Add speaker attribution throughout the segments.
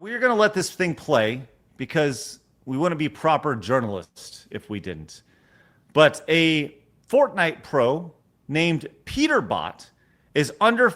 Speaker 1: We're going to let this thing play because we wouldn't be proper journalists if we didn't. But a Fortnite pro named Peterbot is under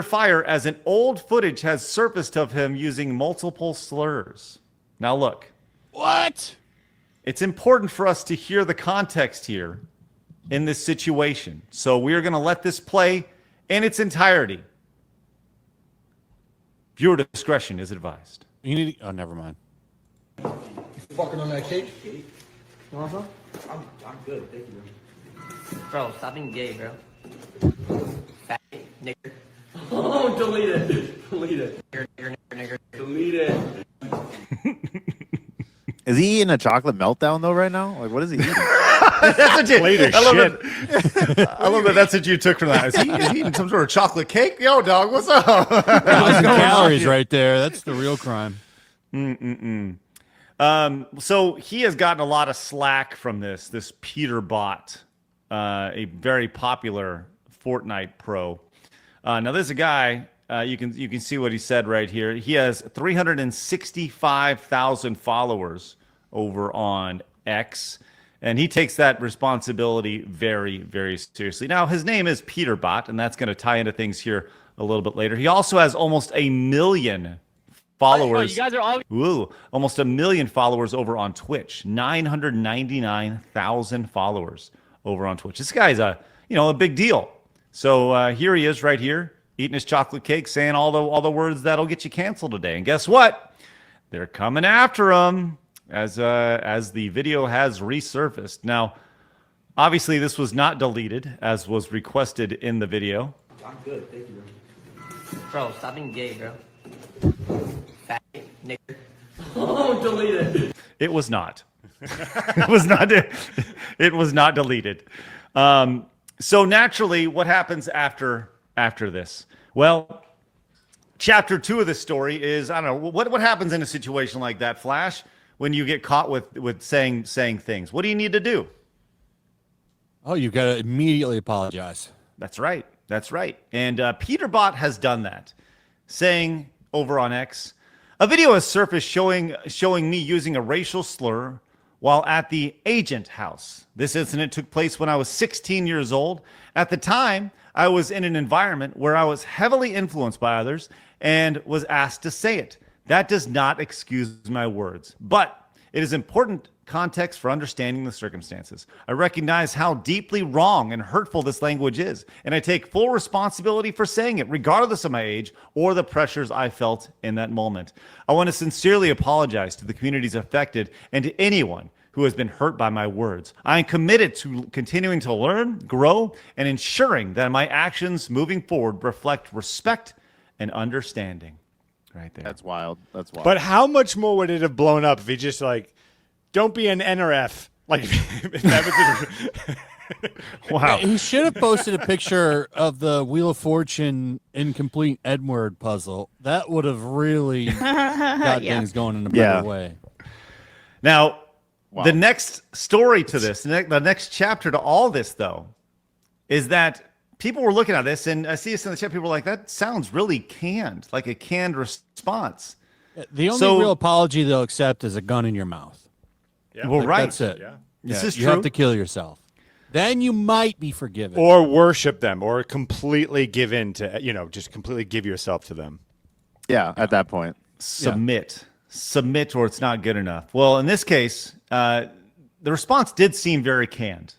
Speaker 1: fire as an old footage has surfaced of him using multiple slurs. Now look.
Speaker 2: What?
Speaker 1: It's important for us to hear the context here in this situation. So we're going to let this play in its entirety. Viewer discretion is advised.
Speaker 2: You need to, oh, never mind.
Speaker 3: You fucking on that cake?
Speaker 4: You want some? I'm good, thank you. Bro, stop being gay, bro. Fat nigger. Oh, delete it. Delete it. Nigger. Delete it.
Speaker 5: Is he eating a chocolate meltdown though right now? Like, what is he eating?
Speaker 1: That's what you,
Speaker 2: Later,
Speaker 1: I love
Speaker 2: shit.
Speaker 1: it. I love that. That's what you took from that. Is he eating some sort of chocolate cake? Yo, dog, what's up?
Speaker 2: That's the calories right there. That's the real crime.
Speaker 1: So he has gotten a lot of slack from this Peterbot, a very popular Fortnite pro. Now there's a guy. You can see what he said right here. He has 365,000 followers over on X, and he takes that responsibility very, very seriously. Now his name is Peterbot, and that's going to tie into things here a little bit later. He also has almost 1 million followers.
Speaker 4: You guys are all
Speaker 1: Almost 1 million followers over on Twitch. 999,000 followers over on Twitch. This guy's a big deal. So here he is right here, eating his chocolate cake, saying all the words that'll get you canceled today. And guess what? They're coming after him as the video has resurfaced. Now, obviously, this was not deleted as was requested in the video.
Speaker 4: I'm good, thank you, bro. Stop being gay, bro. Fat nigger. Oh, delete it.
Speaker 1: It was not. It was not. It was not deleted. So naturally, what happens after this? Well, chapter 2 of this story is, I don't know, what happens in a situation like that, Flash, when you get caught with saying things? What do you need to do?
Speaker 2: Oh, you got to immediately apologize.
Speaker 1: That's right. That's right. And Peterbot has done that, saying over on X, a video has surfaced showing me using a racial slur while at the agent house. This incident took place when I was 16 years old. At the time, I was in an environment where I was heavily influenced by others and was asked to say it. That does not excuse my words, but it is important context for understanding the circumstances. I recognize how deeply wrong and hurtful this language is, and I take full responsibility for saying it, regardless of my age or the pressures I felt in that moment. I want to sincerely apologize to the communities affected and to anyone who has been hurt by my words. I am committed to continuing to learn, grow, and ensuring that my actions moving forward reflect respect and understanding. Right there.
Speaker 5: That's wild. That's wild.
Speaker 6: But how much more would it have blown up if he just don't be an NRF? Like, if that was
Speaker 1: Wow.
Speaker 2: He should have posted a picture of the Wheel of Fortune incomplete Edward puzzle. That would have really got things going in a better way.
Speaker 1: Now, the next story to this, the next chapter to all this, though, is that people were looking at this, and I see this in the chat. People were like, that sounds really canned, like a canned response.
Speaker 2: The only real apology they'll accept is a gun in your mouth.
Speaker 6: Yeah.
Speaker 1: Well, right.
Speaker 2: That's it.
Speaker 6: Yeah.
Speaker 1: This is
Speaker 2: you
Speaker 1: true.
Speaker 2: have to kill yourself. Then you might be forgiven.
Speaker 6: Or worship them, or completely give in to, just completely give yourself to them.
Speaker 5: Yeah, at that point.
Speaker 1: Submit, or it's not good enough. Well, in this case, the response did seem very canned.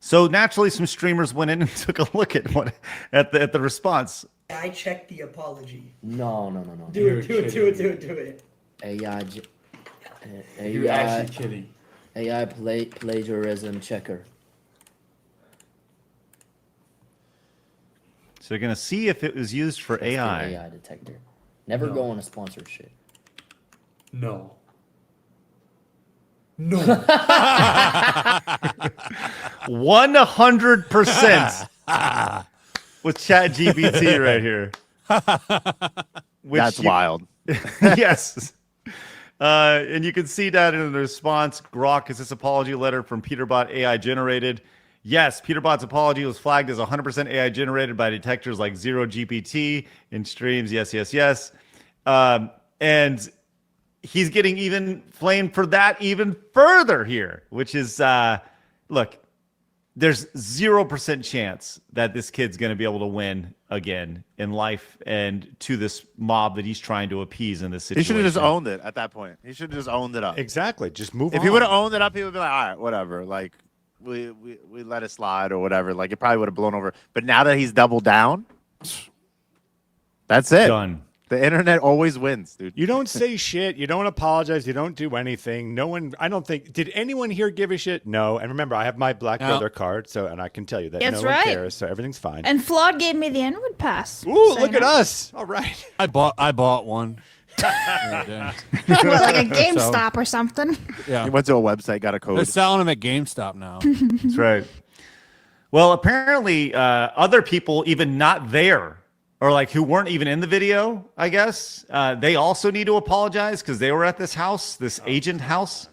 Speaker 1: So naturally, some streamers went in and took a look at the response.
Speaker 7: I checked the apology.
Speaker 4: No.
Speaker 7: Do it.
Speaker 4: You're actually kidding.
Speaker 8: AI plagiarism checker.
Speaker 1: So they're going to see if it was used for AI.
Speaker 8: AI detector. Never go on a sponsorship.
Speaker 7: No.
Speaker 1: 100% with ChatGPT right here.
Speaker 5: That's wild.
Speaker 1: Yes. And you can see that in the response. Grok, is this apology letter from Peterbot AI generated? Yes, Peterbot's apology was flagged as 100% AI generated by detectors like Zero GPT in streams. Yes. And he's getting even flamed for that even further here, which is, look, there's 0% chance that this kid's going to be able to win again in life and to this mob that he's trying to appease in this situation.
Speaker 5: He should have just owned it at that point. He should have just owned it up.
Speaker 6: Exactly. Just move on.
Speaker 5: If he would have owned it up, he would be like, all right, whatever. Like, we let it slide or whatever. Like, it probably would have blown over. But now that he's doubled down, that's it.
Speaker 1: Done.
Speaker 5: The internet always wins, dude.
Speaker 6: You don't say shit. You don't apologize. You don't do anything. No one, I don't think, did anyone here give a shit? No. And remember, I have my Black Brother card, so, and I can tell you that
Speaker 9: That's
Speaker 6: no
Speaker 9: right.
Speaker 6: one cares, so everything's fine.
Speaker 9: And Flawed gave me the N-word pass.
Speaker 6: Ooh,
Speaker 9: So
Speaker 6: look
Speaker 9: you
Speaker 6: at
Speaker 9: know.
Speaker 6: us. All right.
Speaker 2: I bought one.
Speaker 9: Well, like a GameStop or something.
Speaker 2: Yeah.
Speaker 5: He went to a website, got a code.
Speaker 2: They're selling them at GameStop now.
Speaker 1: That's right. Well, apparently, other people even not there, or like who weren't even in the video, I guess, they also need to apologize because they were at this house, this agent house,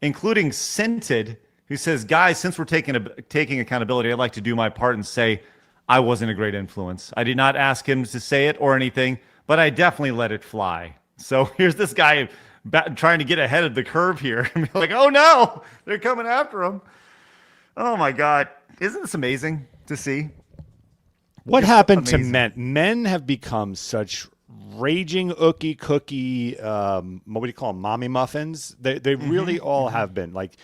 Speaker 1: including Scented, who says, "Guys, since we're taking accountability, I'd like to do my part and say I wasn't a great influence. I did not ask him to say it or anything, but I definitely let it fly." So here's this guy trying to get ahead of the curve here and be like, "Oh no, they're coming after him." Oh my God. Isn't this amazing to see?
Speaker 6: What
Speaker 1: It's
Speaker 6: happened to
Speaker 1: amazing.
Speaker 6: men? Men have become such raging ookie cookie, what do you call them, mommy muffins? They really all have been. Like,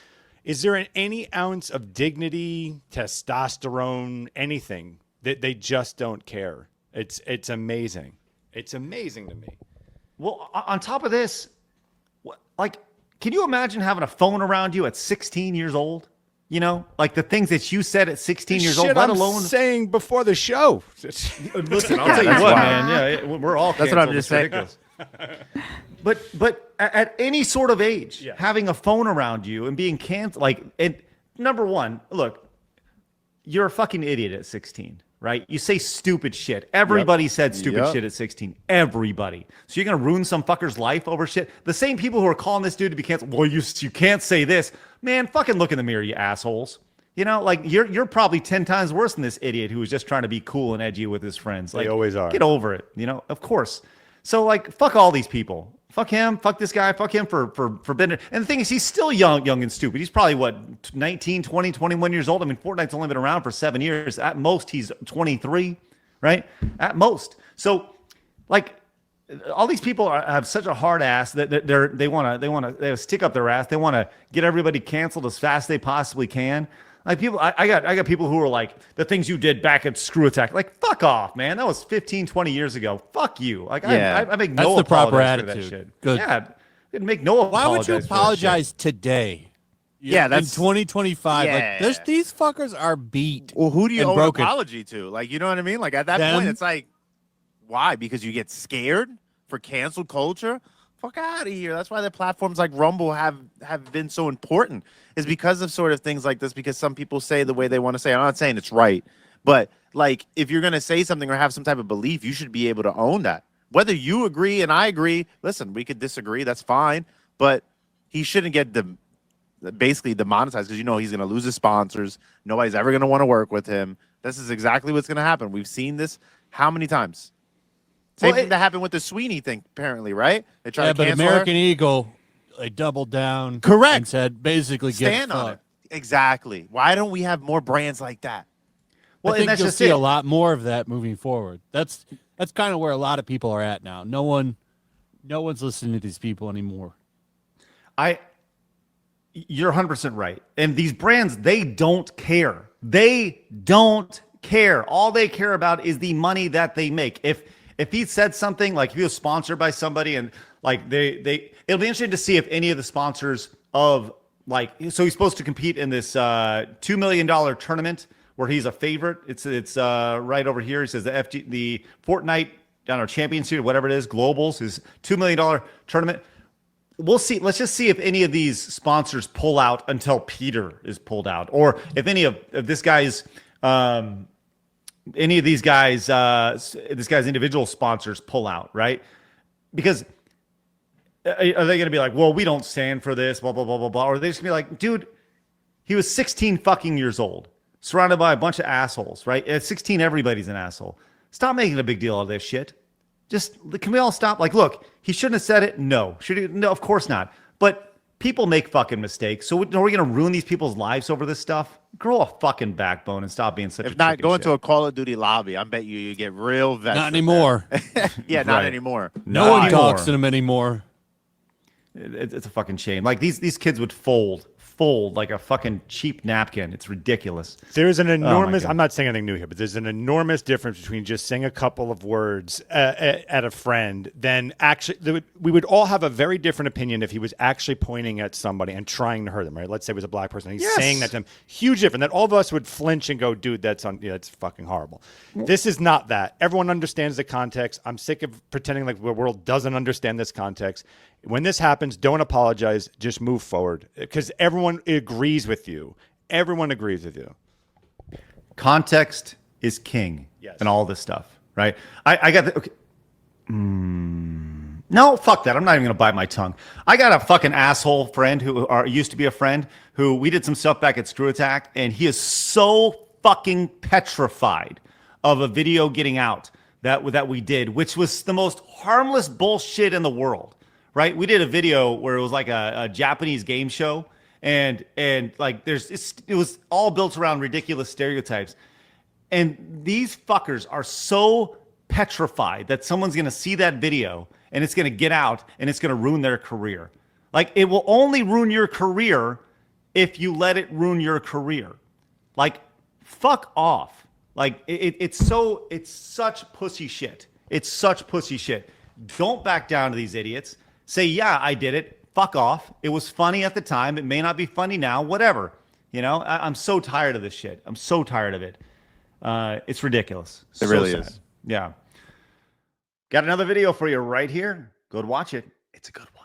Speaker 6: is there any ounce of dignity, testosterone, anything that they just don't care? It's amazing. It's amazing to me.
Speaker 1: Well, on top of this, like, can you imagine having a phone around you at 16 years old? You know, like the things that you said at 16 years old,
Speaker 6: Shit
Speaker 1: let
Speaker 6: I'm
Speaker 1: alone
Speaker 6: saying before the show.
Speaker 1: Listen, I'll tell you what, man. Yeah, we're all
Speaker 5: That's what I'm
Speaker 1: canceled.
Speaker 5: just
Speaker 1: It's
Speaker 5: saying.
Speaker 1: ridiculous. But at any sort of age, having a phone around you and being canceled, like, and number one, look, you're a fucking idiot at 16, right? You say stupid shit. Everybody said stupid
Speaker 5: Yep.
Speaker 1: shit at 16. Everybody. So you're gonna ruin some fucker's life over shit. The same people who are calling this dude to be canceled. Well, you can't say this, man. Fucking look in the mirror, you assholes. You know, like you're probably 10 times worse than this idiot who was just trying to be cool and edgy with his friends. Like,
Speaker 6: They always are.
Speaker 1: Get over it. You know, of course. So like, fuck all these people. Fuck him. Fuck this guy. Fuck him for forbidden. And the thing is, he's still young and stupid. He's probably what, 19, 20, 21 years old. I mean, Fortnite's only been around for 7 years. At most, he's 23, right? At most. So, like, all these people have such a hard ass that they want to stick up their ass. They want to get everybody canceled as fast as they possibly can. Like people, I got people who are like, the things you did back at Screw Attack. Like, fuck off, man. That was 15, 20 years ago. Fuck you. Like,
Speaker 5: Yeah.
Speaker 1: I make
Speaker 2: That's
Speaker 1: no
Speaker 2: the proper
Speaker 1: apologies for that
Speaker 2: attitude.
Speaker 1: shit.
Speaker 2: Good.
Speaker 1: Yeah, I didn't make no apologies.
Speaker 2: Why would you
Speaker 1: for that shit.
Speaker 2: apologize today?
Speaker 5: Yeah, that's-
Speaker 2: in 2025.
Speaker 5: Yeah.
Speaker 2: Like, these fuckers are beat.
Speaker 5: Well, who do you
Speaker 2: and
Speaker 5: owe an
Speaker 2: broken.
Speaker 5: apology to? Like, you know what I mean? Like, at that
Speaker 2: Them?
Speaker 5: point, it's like, why? Because you get scared for cancel culture? Fuck out of here. That's why the platforms like Rumble have been so important, is because of sort of things like this, because some people say the way they want to say. I'm not saying it's right, but like, if you're going to say something or have some type of belief, you should be able to own that. Whether you agree and I agree, listen, we could disagree. That's fine. But he shouldn't get basically demonetized, because, you know, he's going to lose his sponsors. Nobody's ever going to want to work with him. This is exactly what's going to happen. We've seen this how many times? Same thing that happened with the Sweeney thing, apparently, right? They tried
Speaker 2: Yeah,
Speaker 5: to
Speaker 2: but
Speaker 5: cancel
Speaker 2: American
Speaker 5: her.
Speaker 2: Eagle, they doubled down.
Speaker 5: Correct.
Speaker 2: And said, basically,
Speaker 5: Stand
Speaker 2: get
Speaker 5: on it.
Speaker 2: fucked.
Speaker 5: Exactly. Why don't we have more brands like that?
Speaker 1: Well,
Speaker 2: I
Speaker 1: and
Speaker 2: think
Speaker 1: that's
Speaker 2: you'll
Speaker 1: just
Speaker 2: see
Speaker 1: it.
Speaker 2: a lot more of that moving forward. That's kind of where a lot of people are at now. No one's listening to these people anymore.
Speaker 1: You're 100% right. And these brands, they don't care. They don't care. All they care about is the money that they make. If he said something, like if he was sponsored by somebody, and like it'll be interesting to see if any of the sponsors of, like, so he's supposed to compete in this $2 million tournament where he's a favorite. It's right over here. He says the Fortnite, I don't know, championship, whatever it is, globals, is $2 million tournament. We'll see. Let's just see if any of these sponsors pull out until Peter is pulled out, or if any of this guy's, any of these guys, this guy's individual sponsors pull out, right? Because are they going to be like, well, we don't stand for this, blah, blah, blah, blah, blah. Or are they just going to be like, dude, he was 16 fucking years old, surrounded by a bunch of assholes, right? At 16, everybody's an asshole. Stop making a big deal of this shit. Just can we all stop? Like, look, he shouldn't have said it. No, should he? No, of course not. But people make fucking mistakes. So are we going to ruin these people's lives over this stuff? Grow a fucking backbone and stop being such a
Speaker 5: If not,
Speaker 1: chicken
Speaker 5: go
Speaker 1: shit.
Speaker 5: into a Call of Duty lobby. I bet you get real vested.
Speaker 2: Not anymore.
Speaker 5: Yeah, not
Speaker 1: Right.
Speaker 5: anymore.
Speaker 2: No one
Speaker 1: anymore.
Speaker 2: talks to him anymore.
Speaker 1: It's a fucking shame. Like these kids would fold like a fucking cheap napkin. It's ridiculous.
Speaker 6: There's an enormous,
Speaker 1: God.
Speaker 6: I'm not saying anything new here, but there's an enormous difference between just saying a couple of words at a friend than actually, we would all have a very different opinion if he was actually pointing at somebody and trying to hurt them, right? Let's say it was a black person. And he's saying that to them. Huge difference. That all of us would flinch and go, dude, that's fucking horrible. This is not that. Everyone understands the context. I'm sick of pretending like the world doesn't understand this context. When this happens, don't apologize. Just move forward because everyone agrees with you. Everyone agrees with you.
Speaker 1: Context is king.
Speaker 6: Yes.
Speaker 1: And all this stuff, right? I got the okay. No, fuck that. I'm not even gonna bite my tongue. I got a fucking asshole friend who used to be a friend who we did some stuff back at Screw Attack, and he is so fucking petrified of a video getting out that we did, which was the most harmless bullshit in the world. Right, we did a video where it was like a Japanese game show, and like it was all built around ridiculous stereotypes, and these fuckers are so petrified that someone's gonna see that video and it's gonna get out and it's gonna ruin their career. Like it will only ruin your career if you let it ruin your career. Like fuck off. Like it's such pussy shit. It's such pussy shit. Don't back down to these idiots. Say, yeah, I did it. Fuck off. It was funny at the time. It may not be funny now. Whatever. You know, I'm so tired of this shit. I'm so tired of it. It's ridiculous.
Speaker 5: It really is.
Speaker 1: Yeah. Got another video for you right here. Go to watch it. It's a good one.